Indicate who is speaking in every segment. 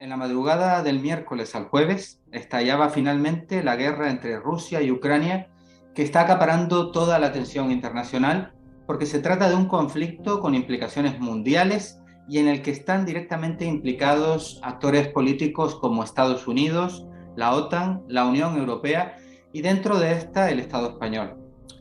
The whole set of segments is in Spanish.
Speaker 1: En la madrugada del miércoles al jueves estallaba finalmente la guerra entre Rusia y Ucrania, que está acaparando toda la atención internacional porque se trata de un conflicto con implicaciones mundiales y en el que están directamente implicados actores políticos como Estados Unidos, la OTAN, la Unión Europea y dentro de esta el Estado español.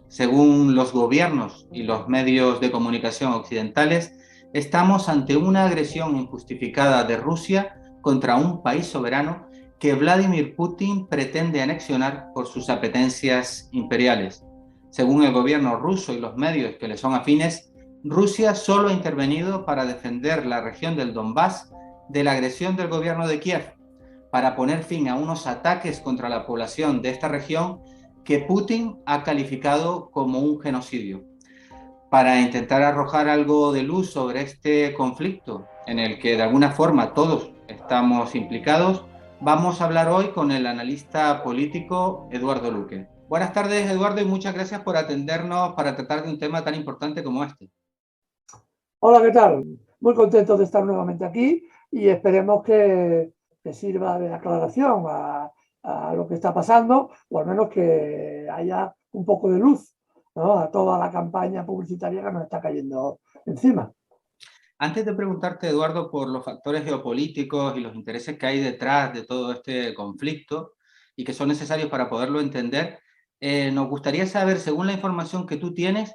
Speaker 1: Según los gobiernos y los medios de comunicación occidentales, estamos ante una agresión injustificada de Rusia contra un país soberano que Vladimir Putin pretende anexionar por sus apetencias imperiales. Según el gobierno ruso y los medios que le son afines, Rusia solo ha intervenido para defender la región del Donbass de la agresión del gobierno de Kiev, para poner fin a unos ataques contra la población de esta región que Putin ha calificado como un genocidio. Para intentar arrojar algo de luz sobre este conflicto en el que de alguna forma todos estamos implicados, vamos a hablar hoy con el analista político Eduardo Luque. Buenas tardes, Eduardo, y muchas gracias por atendernos para tratar de un tema tan importante como este.
Speaker 2: Hola, ¿qué tal? Muy contento de estar nuevamente aquí y esperemos que sirva de aclaración a lo que está pasando, o al menos que haya un poco de luz, ¿no?, a toda la campaña publicitaria que nos está cayendo encima.
Speaker 1: Antes de preguntarte, Eduardo, por los factores geopolíticos y los intereses que hay detrás de todo este conflicto y que son necesarios para poderlo entender, nos gustaría saber, según la información que tú tienes,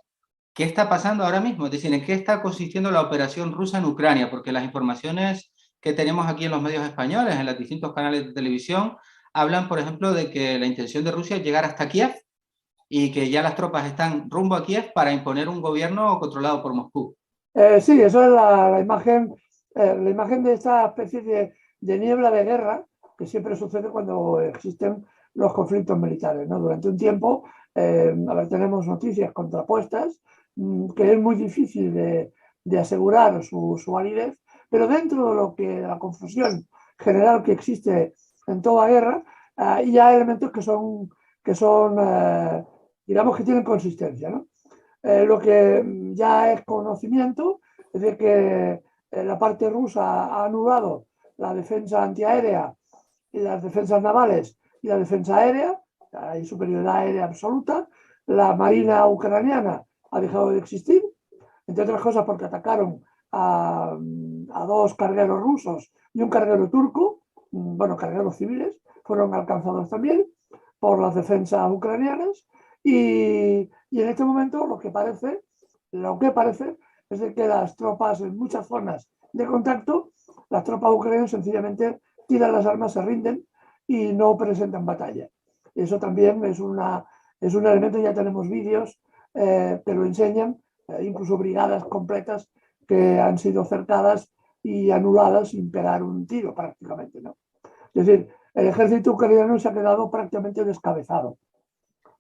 Speaker 1: qué está pasando ahora mismo, es decir, en qué está consistiendo la operación rusa en Ucrania, porque las informaciones que tenemos aquí en los medios españoles, en los distintos canales de televisión, hablan, por ejemplo, de que la intención de Rusia es llegar hasta Kiev y que ya las tropas están rumbo a Kiev para imponer un gobierno controlado por Moscú.
Speaker 2: Sí, eso es la imagen de esta especie de niebla de guerra que siempre sucede cuando existen los conflictos militares, ¿no? Durante un tiempo, tenemos noticias contrapuestas, que es muy difícil de asegurar su validez, pero dentro de lo que la confusión general que existe en toda guerra, ya hay elementos que son, digamos, que tienen consistencia, ¿no? Lo que ya es conocimiento es de que la parte rusa ha anulado la defensa antiaérea y las defensas navales y la defensa aérea, hay superioridad aérea absoluta. La marina ucraniana ha dejado de existir, entre otras cosas porque atacaron a dos cargueros rusos y un carguero turco, bueno, cargueros civiles, fueron alcanzados también por las defensas ucranianas. Y en este momento lo que parece es de que las tropas en muchas zonas de contacto, las tropas ucranianas sencillamente tiran las armas, se rinden y no presentan batalla. Eso también es un elemento, ya tenemos vídeos que lo enseñan, incluso brigadas completas que han sido cercadas y anuladas sin pegar un tiro prácticamente, ¿no? Es decir, el ejército ucraniano se ha quedado prácticamente descabezado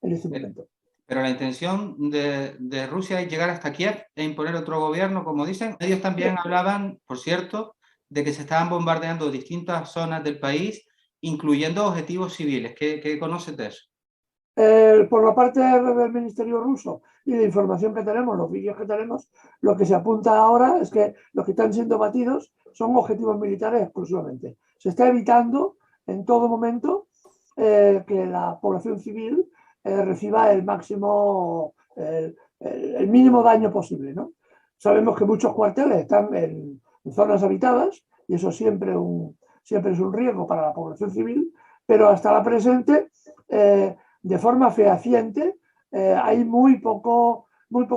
Speaker 2: en este momento.
Speaker 1: Pero la intención de Rusia es llegar hasta Kiev e imponer otro gobierno, como dicen. Ellos también hablaban, por cierto, de que se estaban bombardeando distintas zonas del país, incluyendo objetivos civiles. ¿Qué conoces de eso?
Speaker 2: Por la parte del Ministerio ruso y de información que tenemos, los vídeos que tenemos, lo que se apunta ahora es que los que están siendo batidos son objetivos militares exclusivamente. Se está evitando en todo momento que la población civil reciba el máximo, el mínimo daño posible, ¿no? Sabemos que muchos cuarteles están en zonas habitadas y eso siempre es un riesgo para la población civil, pero hasta la presente, de forma fehaciente, hay muy poco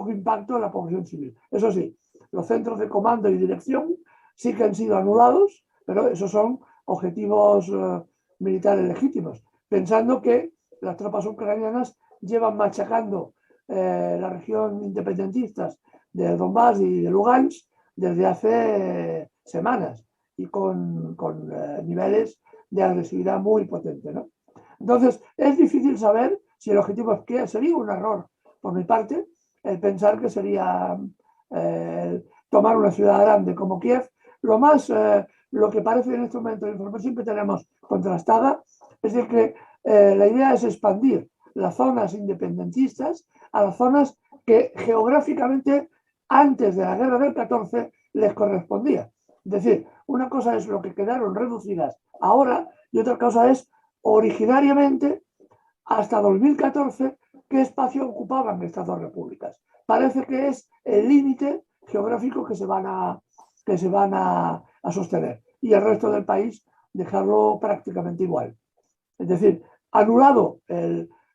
Speaker 2: impacto en la población civil. Eso sí, los centros de comando y dirección sí que han sido anulados, pero esos son objetivos militares legítimos, pensando que las tropas ucranianas llevan machacando la región independentistas de Donbass y de Lugansk desde hace semanas y con niveles de agresividad muy potentes, ¿no? Entonces, es difícil saber si el objetivo es que sería un error por mi parte el pensar que sería tomar una ciudad grande como Kiev. Lo que parece en este momento, la información que tenemos contrastada, es de que la idea es expandir las zonas independentistas a las zonas que geográficamente antes de la guerra del 14 les correspondía. Es decir, una cosa es lo que quedaron reducidas ahora y otra cosa es originariamente hasta 2014 qué espacio ocupaban estas dos repúblicas. Parece que es el límite geográfico que se van a sostener y el resto del país dejarlo prácticamente igual. Es decir, anulado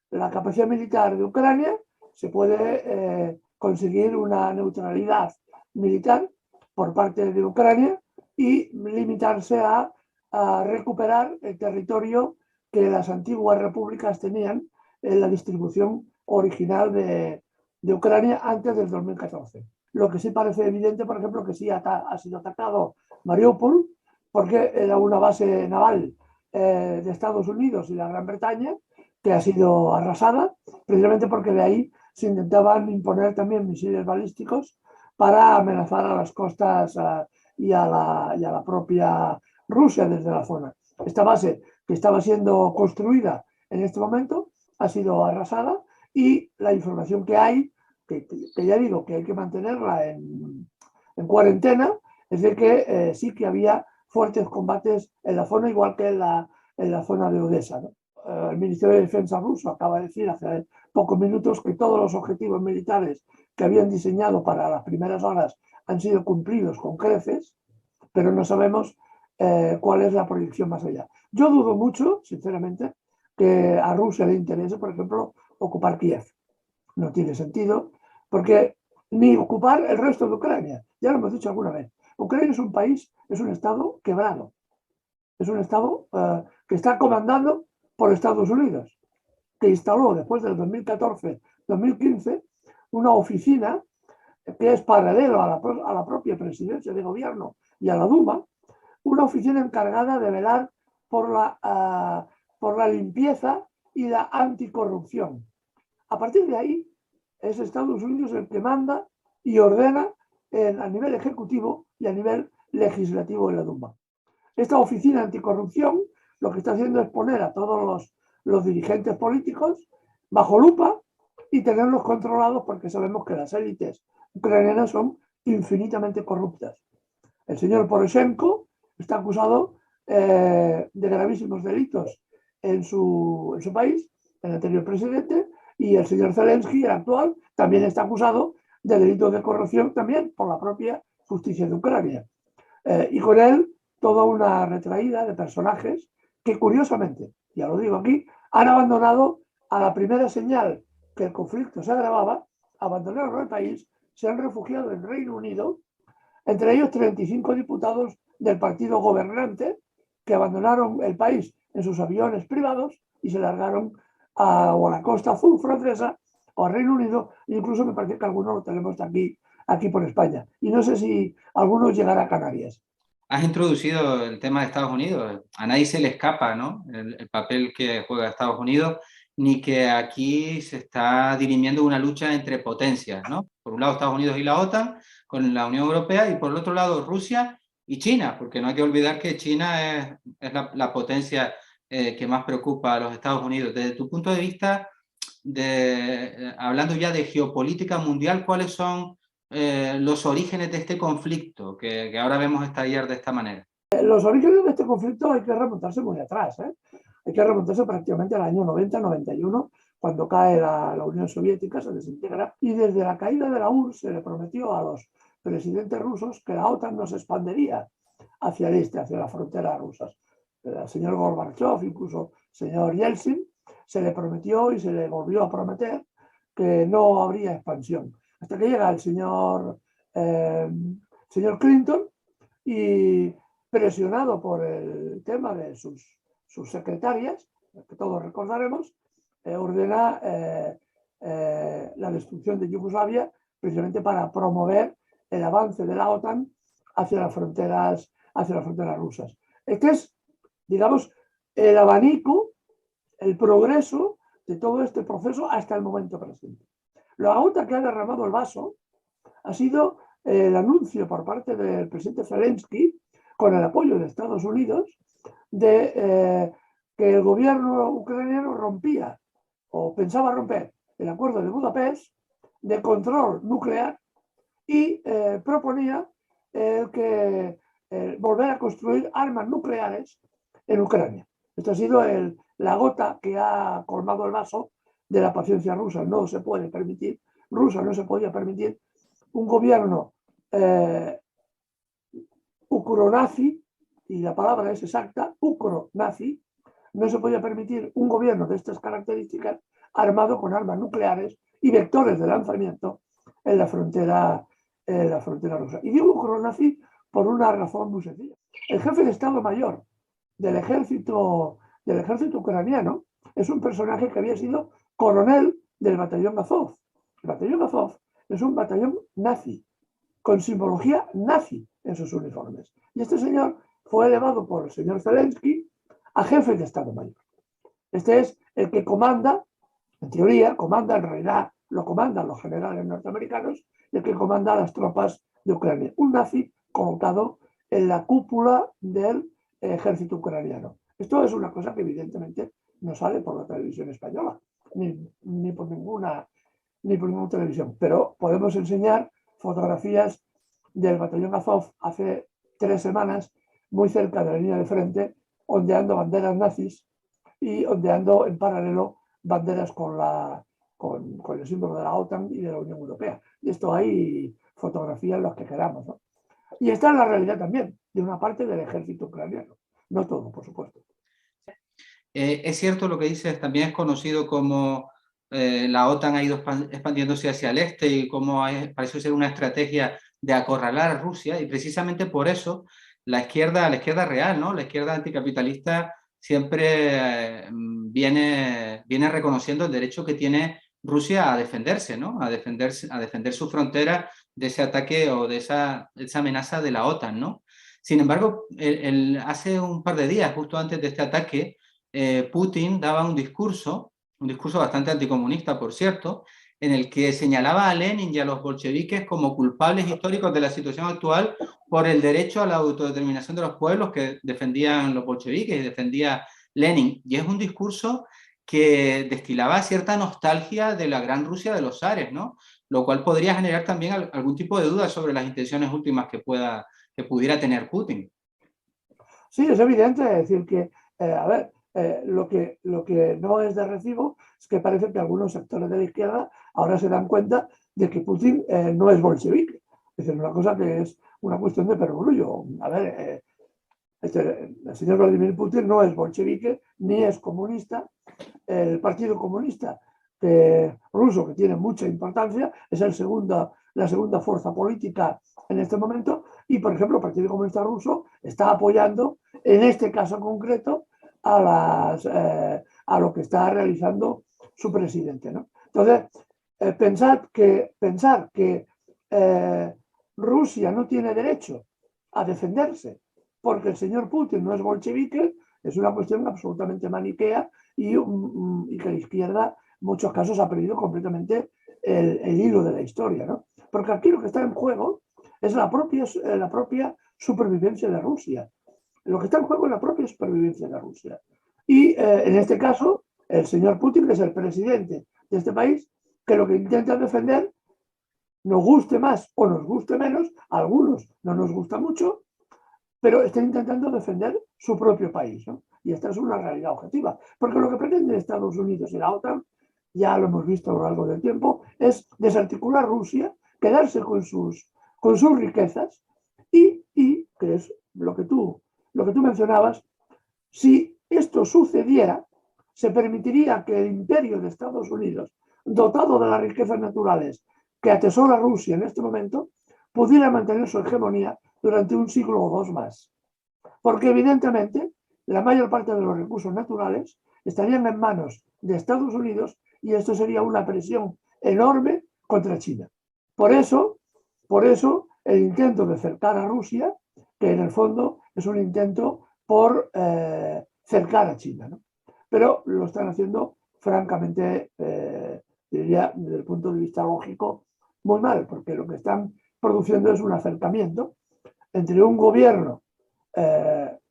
Speaker 2: la capacidad militar de Ucrania, se puede conseguir una neutralidad militar por parte de Ucrania y limitarse a recuperar el territorio que las antiguas repúblicas tenían en la distribución original de Ucrania antes del 2014. Lo que sí parece evidente, por ejemplo, que sí ha sido atacado Mariupol, porque era una base naval de Estados Unidos y la Gran Bretaña, que ha sido arrasada, precisamente porque de ahí se intentaban imponer también misiles balísticos para amenazar a las costas y a la propia Rusia desde la zona. Esta base que estaba siendo construida en este momento ha sido arrasada y la información que hay, que ya digo que hay que mantenerla en cuarentena, es de que sí que había fuertes combates en la zona, igual que en la zona de Odessa, ¿no? El Ministerio de Defensa ruso acaba de decir hace pocos minutos que todos los objetivos militares que habían diseñado para las primeras horas han sido cumplidos con creces, pero no sabemos cuál es la proyección más allá. Yo dudo mucho, sinceramente, que a Rusia le interese, por ejemplo, ocupar Kiev. No tiene sentido, porque ni ocupar el resto de Ucrania. Ya lo hemos dicho alguna vez. Ucrania es un país, es un estado quebrado. Es un estado que está comandado por Estados Unidos, que instaló después del 2014-2015 una oficina que es paralelo a la propia presidencia de gobierno y a la Duma, una oficina encargada de velar por la limpieza y la anticorrupción. A partir de ahí, es Estados Unidos el que manda y ordena a nivel ejecutivo y a nivel legislativo en la Duma. Esta oficina anticorrupción lo que está haciendo es poner a todos los dirigentes políticos bajo lupa y tenerlos controlados porque sabemos que las élites ucranianas son infinitamente corruptas. El señor Poroshenko está acusado de gravísimos delitos en su país, el anterior presidente, y el señor Zelensky, el actual, también está acusado de delitos de corrupción también por la propia justicia de Ucrania. Y con él toda una retraída de personajes que curiosamente, ya lo digo aquí, han abandonado a la primera señal que el conflicto se agravaba, abandonaron el país, se han refugiado en Reino Unido, entre ellos 35 diputados del partido gobernante que abandonaron el país en sus aviones privados y se largaron o a la costa azul francesa o al Reino Unido, incluso me parece que algunos lo tenemos aquí por España. Y no sé si algunos llegará a Canarias.
Speaker 1: Has introducido el tema de Estados Unidos. A nadie se le escapa, ¿no? El papel que juega Estados Unidos, ni que aquí se está dirimiendo una lucha entre potencias, ¿no? Por un lado Estados Unidos y la OTAN, con la Unión Europea, y por el otro lado Rusia y China, porque no hay que olvidar que China es la potencia que más preocupa a los Estados Unidos. Desde tu punto de vista, hablando ya de geopolítica mundial, ¿cuáles son los orígenes de este conflicto que ahora vemos estallar de esta manera?
Speaker 2: Los orígenes de este conflicto hay que remontarse muy atrás, ¿eh? Hay que remontarse prácticamente al año 90-91, cuando cae la Unión Soviética, se desintegra, y desde la caída de la URSS se le prometió a los presidentes rusos que la OTAN no se expandería hacia el este, hacia las fronteras rusas. El señor Gorbachev, incluso el señor Yeltsin, se le prometió y se le volvió a prometer que no habría expansión. Hasta que llega el señor Clinton y, presionado por el tema de sus secretarias, que todos recordaremos, ordena la destrucción de Yugoslavia precisamente para promover el avance de la OTAN hacia las fronteras rusas. Este es, digamos, el abanico, el progreso de todo este proceso hasta el momento presente. La gota que ha derramado el vaso ha sido el anuncio por parte del presidente Zelensky, con el apoyo de Estados Unidos, de que el gobierno ucraniano rompía o pensaba romper el acuerdo de Budapest de control nuclear y proponía que volver a construir armas nucleares en Ucrania. Esto ha sido la gota que ha colmado el vaso de la paciencia rusa. No se puede permitir, Rusia no se podía permitir un gobierno ucronazi, y la palabra es exacta, ucronazi, no se podía permitir un gobierno de estas características armado con armas nucleares y vectores de lanzamiento en la frontera rusa. Y digo ucronazi por una razón muy sencilla. El jefe de Estado Mayor del ejército ucraniano es un personaje que había sido coronel del batallón Azov. El batallón Azov es un batallón nazi, con simbología nazi en sus uniformes. Y este señor fue elevado por el señor Zelensky a jefe de Estado Mayor. Este es el que comanda, en teoría, comanda, en realidad lo comandan los generales norteamericanos, el que comanda las tropas de Ucrania. Un nazi colocado en la cúpula del ejército ucraniano. Esto es una cosa que evidentemente no sale por la televisión española, ni por ninguna televisión, pero podemos enseñar fotografías del batallón Azov hace 3 semanas, muy cerca de la línea de frente, ondeando banderas nazis y ondeando en paralelo banderas con el símbolo de la OTAN y de la Unión Europea. Y esto hay fotografías los que queramos, ¿no? Y esta es la realidad también de una parte del ejército ucraniano. No todo, por supuesto.
Speaker 1: Es cierto lo que dices, también es conocido como la OTAN ha ido expandiéndose hacia el este y cómo parece ser una estrategia de acorralar a Rusia, y precisamente por eso la izquierda real, ¿no? La izquierda anticapitalista siempre viene reconociendo el derecho que tiene Rusia a defenderse, ¿no? A defender su frontera de ese ataque o de esa amenaza de la OTAN, ¿no? Sin embargo, hace un par de días, justo antes de este ataque, Putin daba un discurso bastante anticomunista, por cierto, en el que señalaba a Lenin y a los bolcheviques como culpables históricos de la situación actual por el derecho a la autodeterminación de los pueblos que defendían los bolcheviques y defendía Lenin. Y es un discurso que destilaba cierta nostalgia de la gran Rusia de los zares, ¿no? Lo cual podría generar también algún tipo de duda sobre las intenciones últimas que pudiera tener Putin.
Speaker 2: Sí, es evidente, es decir que, a ver, lo que no es de recibo es que parece que algunos sectores de la izquierda ahora se dan cuenta de que Putin no es bolchevique. Es decir, una cosa que es una cuestión de perogrullo. A ver, el señor Vladimir Putin no es bolchevique ni es comunista. El Partido Comunista ruso, que tiene mucha importancia, es la segunda fuerza política en este momento, y por ejemplo el Partido Comunista ruso está apoyando en este caso concreto a lo que está realizando su presidente, ¿no? Entonces, pensar que Rusia no tiene derecho a defenderse porque el señor Putin no es bolchevique es una cuestión absolutamente maniquea y que la izquierda en muchos casos ha perdido completamente el hilo de la historia, ¿no? Porque aquí lo que está en juego es la propia supervivencia de Rusia. Lo que está en juego es la propia supervivencia de Rusia. Y en este caso, el señor Putin, que es el presidente de este país, que lo que intenta defender, nos guste más o nos guste menos, a algunos no nos gusta mucho, pero está intentando defender su propio país, ¿no? Y esta es una realidad objetiva, porque lo que pretenden Estados Unidos y la OTAN, ya lo hemos visto a lo largo del tiempo, es desarticular Rusia, quedarse con sus riquezas y que es lo que tú mencionabas, si esto sucediera, se permitiría que el imperio de Estados Unidos, dotado de las riquezas naturales que atesora Rusia en este momento, pudiera mantener su hegemonía durante un siglo o dos más. Porque evidentemente la mayor parte de los recursos naturales estarían en manos de Estados Unidos y esto sería una presión enorme contra China. Por eso el intento de cercar a Rusia, que en el fondo es un intento por cercar a China, ¿no? Pero lo están haciendo francamente, diría, desde el punto de vista lógico, muy mal, porque lo que están produciendo es un acercamiento entre un gobierno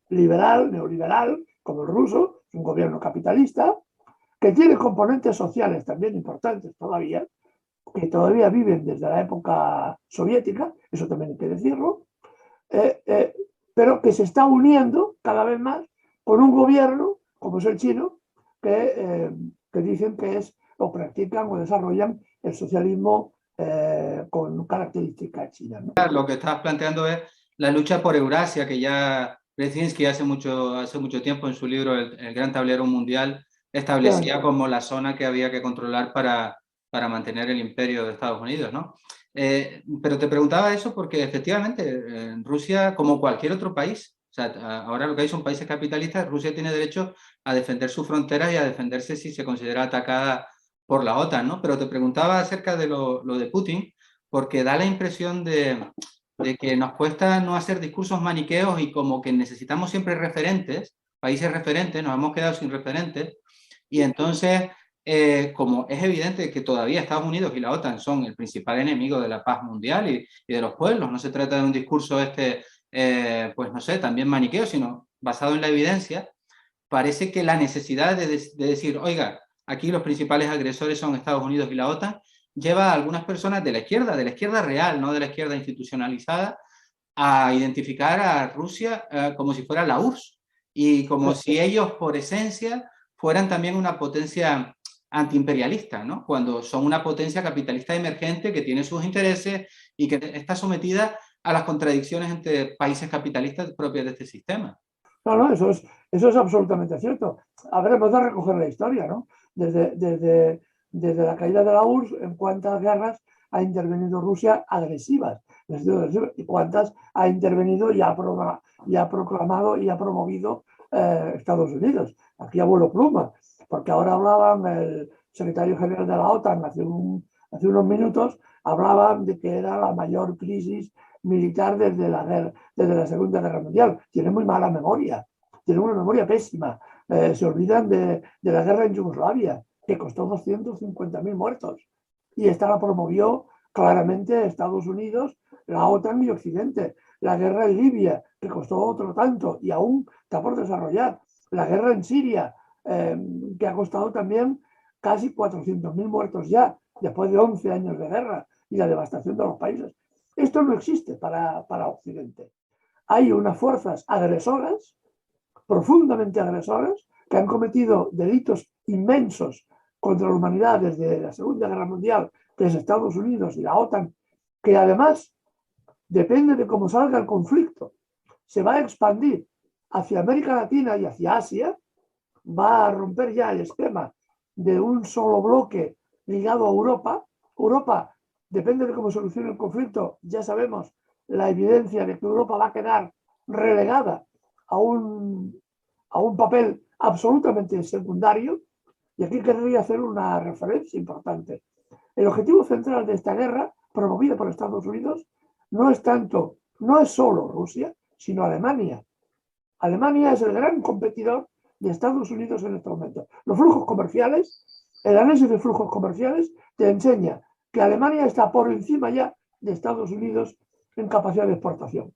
Speaker 2: neoliberal, como el ruso, un gobierno capitalista, que tiene componentes sociales también importantes todavía, que todavía viven desde la época soviética, eso también hay que decirlo, pero que se está uniendo cada vez más con un gobierno, como es el chino, que dicen que es o practican o desarrollan el socialismo con características chinas, ¿no?
Speaker 1: Lo que estás planteando es la lucha por Eurasia, que ya Brzezinski hace mucho tiempo en su libro El Gran Tablero Mundial establecía como la zona que había que controlar para mantener el imperio de Estados Unidos, ¿no? Pero te preguntaba eso porque efectivamente en Rusia, como cualquier otro país, o sea, ahora lo que hay son países capitalistas, Rusia tiene derecho a defender sus fronteras y a defenderse si se considera atacada por la OTAN, ¿no? Pero te preguntaba acerca de lo de Putin, porque da la impresión de que nos cuesta no hacer discursos maniqueos y como que necesitamos siempre referentes, países referentes, nos hemos quedado sin referentes, y entonces, como es evidente que todavía Estados Unidos y la OTAN son el principal enemigo de la paz mundial y de los pueblos, no se trata de un discurso pues no sé, también maniqueo, sino basado en la evidencia, parece que la necesidad de decir, oiga, aquí los principales agresores son Estados Unidos y la OTAN, lleva a algunas personas de la izquierda real, no de la izquierda institucionalizada, a identificar a Rusia como si fuera la URSS y como si ellos, por esencia, fueran también una potencia antiimperialista, ¿no? Cuando son una potencia capitalista emergente que tiene sus intereses y que está sometida a las contradicciones entre países capitalistas propias de este sistema.
Speaker 2: No, no, eso es absolutamente cierto. A ver, hemos de recoger la historia, ¿no? Desde la caída de la URSS, en cuántas guerras ha intervenido Rusia agresivas y cuántas ha intervenido y ha proclamado y ha promovido Estados Unidos. Aquí a vuelo pluma, porque ahora hablaban el secretario general de la OTAN hace unos minutos, hablaban de que era la mayor crisis militar desde la Segunda Guerra Mundial. Tiene muy mala memoria, tiene una memoria pésima. Se olvidan de la guerra en Yugoslavia, que costó 250.000 muertos. Y esta la promovió claramente Estados Unidos, la OTAN y Occidente. La guerra en Libia, que costó otro tanto y aún está por desarrollar. La guerra en Siria, que ha costado también casi 400.000 muertos ya, después de 11 años de guerra y la devastación de los países. Esto no existe para Occidente. Hay unas fuerzas agresoras, profundamente agresoras, que han cometido delitos inmensos contra la humanidad desde la Segunda Guerra Mundial, que es Estados Unidos y la OTAN, que además, depende de cómo salga el conflicto, se va a expandir hacia América Latina y hacia Asia, va a romper ya el esquema de un solo bloque ligado a Europa. Europa, depende de cómo solucione el conflicto, ya sabemos la evidencia de que Europa va a quedar relegada a un papel absolutamente secundario. Y aquí querría hacer una referencia importante. El objetivo central de esta guerra, promovida por Estados Unidos, no es solo Rusia, sino Alemania. Alemania es el gran competidor de Estados Unidos en este momento. Los flujos comerciales, el análisis de flujos comerciales te enseña que Alemania está por encima ya de Estados Unidos en capacidad de exportación.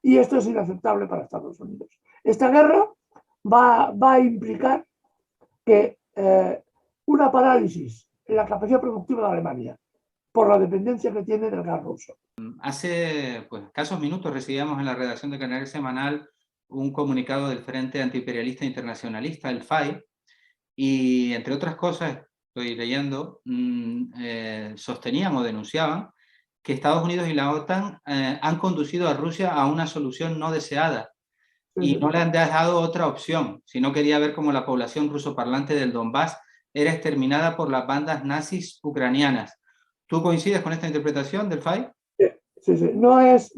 Speaker 2: Y esto es inaceptable para Estados Unidos. Esta guerra va a implicar que una parálisis en la capacidad productiva de Alemania por la dependencia que tiene del gas ruso.
Speaker 1: Hace escasos minutos recibíamos en la redacción de Canal Semanal un comunicado del Frente Antiimperialista Internacionalista, el FAI, y entre otras cosas, estoy leyendo, sostenían o denunciaban que Estados Unidos y la OTAN han conducido a Rusia a una solución no deseada y no le han dejado otra opción, si no quería ver cómo la población rusoparlante del Donbass era exterminada por las bandas nazis ucranianas. ¿Tú coincides con esta interpretación del FAI?
Speaker 2: Sí, sí. No es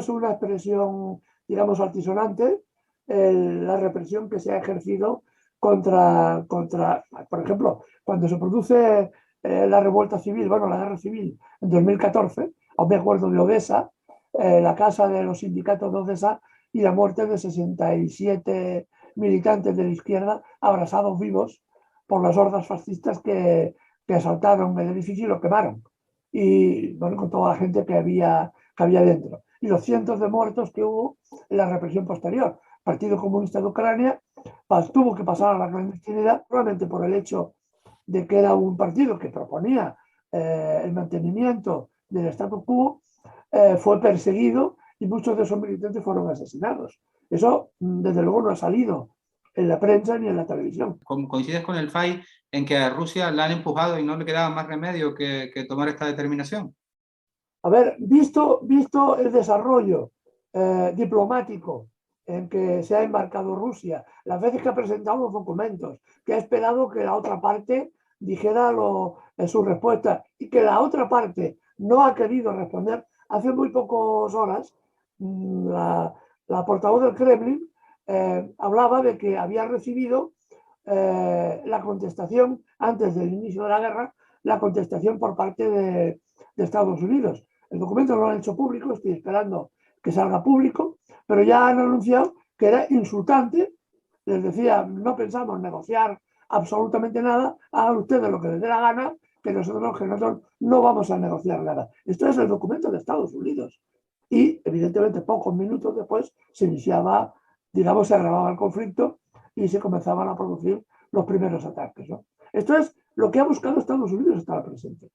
Speaker 2: una expresión, digamos, altisonante la represión que se ha ejercido contra, por ejemplo, cuando se produce la revuelta civil, bueno, la guerra civil en 2014, aún me acuerdo de Odessa, la casa de los sindicatos de Odessa y la muerte de 67 militantes de la izquierda abrasados vivos por las hordas fascistas que asaltaron el edificio y lo quemaron. Y bueno, con toda la gente que había dentro. Y los cientos de muertos que hubo en la represión posterior. El Partido Comunista de Ucrania tuvo que pasar a la clandestinidad, probablemente por el hecho de que era un partido que proponía el mantenimiento del status quo, fue perseguido y muchos de esos militantes fueron asesinados. Eso, desde luego, no ha salido en la prensa ni en la televisión.
Speaker 1: ¿Coincides con el FAI en que a Rusia la han empujado y no le quedaba más remedio que tomar esta determinación?
Speaker 2: A ver, visto el desarrollo diplomático en que se ha embarcado Rusia, las veces que ha presentado los documentos, que ha esperado que la otra parte dijera su respuesta y que la otra parte no ha querido responder, hace muy pocas horas la portavoz del Kremlin hablaba de que había recibido la contestación antes del inicio de la guerra, la contestación por parte de Estados Unidos. El documento no lo han hecho público, estoy esperando que salga público, pero ya han anunciado que era insultante. Les decía, no pensamos negociar absolutamente nada, hagan ustedes lo que les dé la gana, que nosotros no vamos a negociar nada. Esto es el documento de Estados Unidos. Y, evidentemente, pocos minutos después se iniciaba, digamos, se agravaba el conflicto y se comenzaban a producir los primeros ataques, ¿no? Esto es lo que ha buscado Estados Unidos hasta el presente.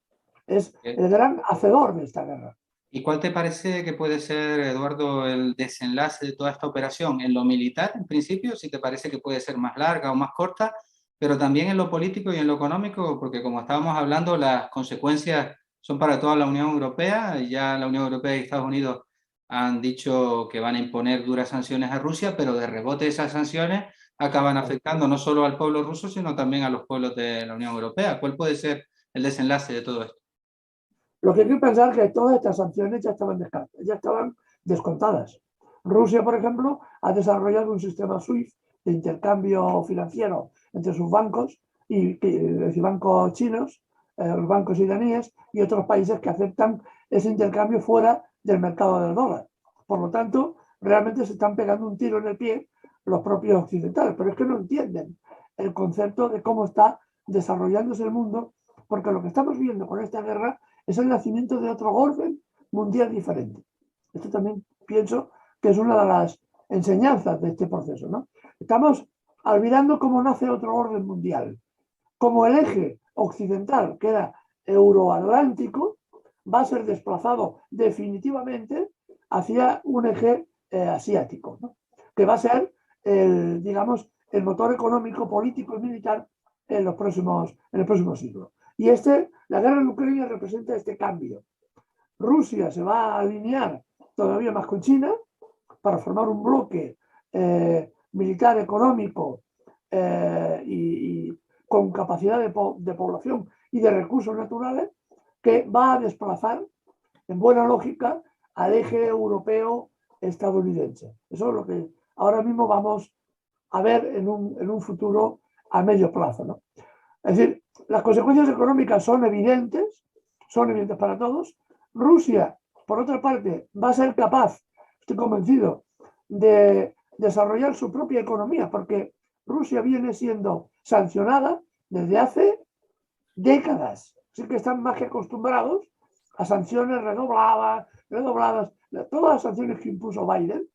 Speaker 2: Es el gran hacedor de esta guerra.
Speaker 1: ¿Y cuál te parece que puede ser, Eduardo, el desenlace de toda esta operación? En lo militar, en principio, si te parece que puede ser más larga o más corta, pero también en lo político y en lo económico, porque como estábamos hablando, las consecuencias son para toda la Unión Europea. Ya la Unión Europea y Estados Unidos han dicho que van a imponer duras sanciones a Rusia, pero de rebote esas sanciones acaban afectando no solo al pueblo ruso, sino también a los pueblos de la Unión Europea. ¿Cuál puede ser el desenlace de todo esto?
Speaker 2: Lo que hay que pensar es que todas estas sanciones ya estaban descontadas. Rusia, por ejemplo, ha desarrollado un sistema SWIFT de intercambio financiero entre sus bancos, y bancos chinos, los bancos iraníes y otros países que aceptan ese intercambio fuera del mercado del dólar. Por lo tanto, realmente se están pegando un tiro en el pie los propios occidentales, pero es que no entienden el concepto de cómo está desarrollándose el mundo, porque lo que estamos viendo con esta guerra es el nacimiento de otro orden mundial diferente. Esto también pienso que es una de las enseñanzas de este proceso, ¿no? Estamos olvidando cómo nace otro orden mundial. Como el eje occidental, que era euroatlántico, va a ser desplazado definitivamente hacia un eje asiático, ¿no? Que va a ser digamos, el motor económico, político y militar en el próximo siglo. Y la guerra en Ucrania representa este cambio. Rusia se va a alinear todavía más con China para formar un bloque militar, económico y con capacidad de población y de recursos naturales, que va a desplazar, en buena lógica, al eje europeo estadounidense. Eso es lo que ahora mismo vamos a ver en un futuro a medio plazo, ¿no? Es decir, las consecuencias económicas son evidentes para todos. Rusia, por otra parte, va a ser capaz, estoy convencido, de desarrollar su propia economía, porque Rusia viene siendo sancionada desde hace décadas. Así que están más que acostumbrados a sanciones redobladas. Todas las sanciones que impuso Biden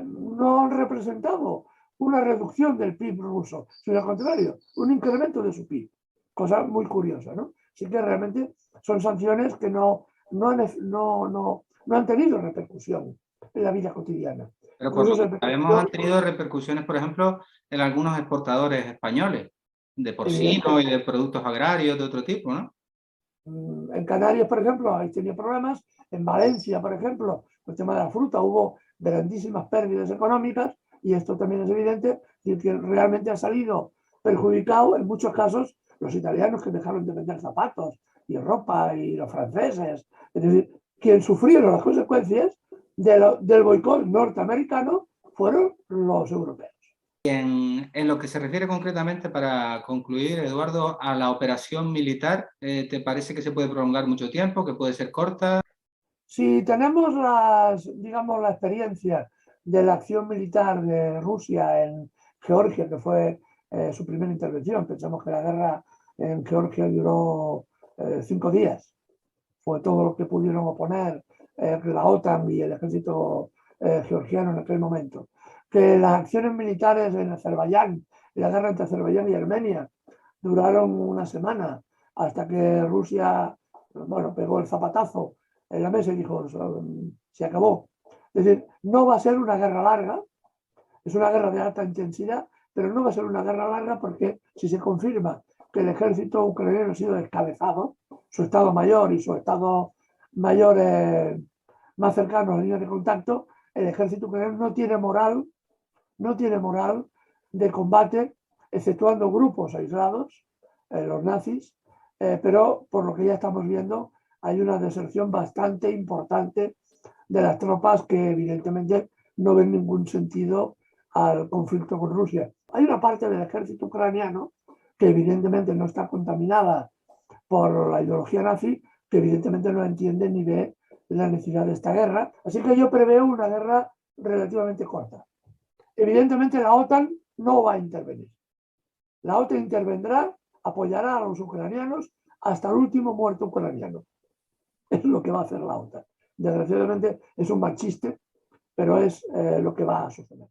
Speaker 2: no han representado una reducción del PIB ruso, sino al contrario, un incremento de su PIB. Cosa muy curiosa, ¿no? Así que realmente son sanciones que no han tenido repercusión en la vida cotidiana.
Speaker 1: Pero por lo que sabemos han tenido repercusiones, por ejemplo, en algunos exportadores españoles, de porcino y de productos agrarios de otro tipo, ¿no?
Speaker 2: En Canarias, por ejemplo, ahí tenía problemas. En Valencia, por ejemplo, el tema de la fruta, hubo grandísimas pérdidas económicas, y esto también es evidente, y que realmente ha salido perjudicado en muchos casos los italianos, que dejaron de vender zapatos y ropa, y los franceses. Es decir, quienes sufrieron las consecuencias del boicot norteamericano fueron los europeos.
Speaker 1: En lo que se refiere concretamente, para concluir, Eduardo, a la operación militar, ¿te parece que se puede prolongar mucho tiempo, que puede ser corta?
Speaker 2: Si tenemos digamos, la experiencia de la acción militar de Rusia en Georgia, que fue su primera intervención, pensamos que la guerra en Georgia duró 5 días, fue todo lo que pudieron oponer la OTAN y el ejército georgiano en aquel momento. Que las acciones militares en Azerbaiyán, y la guerra entre Azerbaiyán y Armenia, duraron una semana, hasta que Rusia, bueno, pegó el zapatazo en la mesa y dijo, se acabó. Es decir, no va a ser una guerra larga, es una guerra de alta intensidad, pero no va a ser una guerra larga porque si se confirma que el ejército ucraniano ha sido descabezado, su estado mayor y su estado mayor más cercano a la línea de contacto, el ejército ucraniano no tiene moral de combate, exceptuando grupos aislados, los nazis, pero por lo que ya estamos viendo, hay una deserción bastante importante de las tropas que evidentemente no ven ningún sentido al conflicto con Rusia. Hay una parte del ejército ucraniano que evidentemente no está contaminada por la ideología nazi, que evidentemente no entiende ni ve la necesidad de esta guerra. Así que yo preveo una guerra relativamente corta. Evidentemente la OTAN no va a intervenir. La OTAN intervendrá, apoyará a los ucranianos hasta el último muerto ucraniano. Es lo que va a hacer la OTAN. Desgraciadamente es un mal chiste, pero es lo que va a suceder.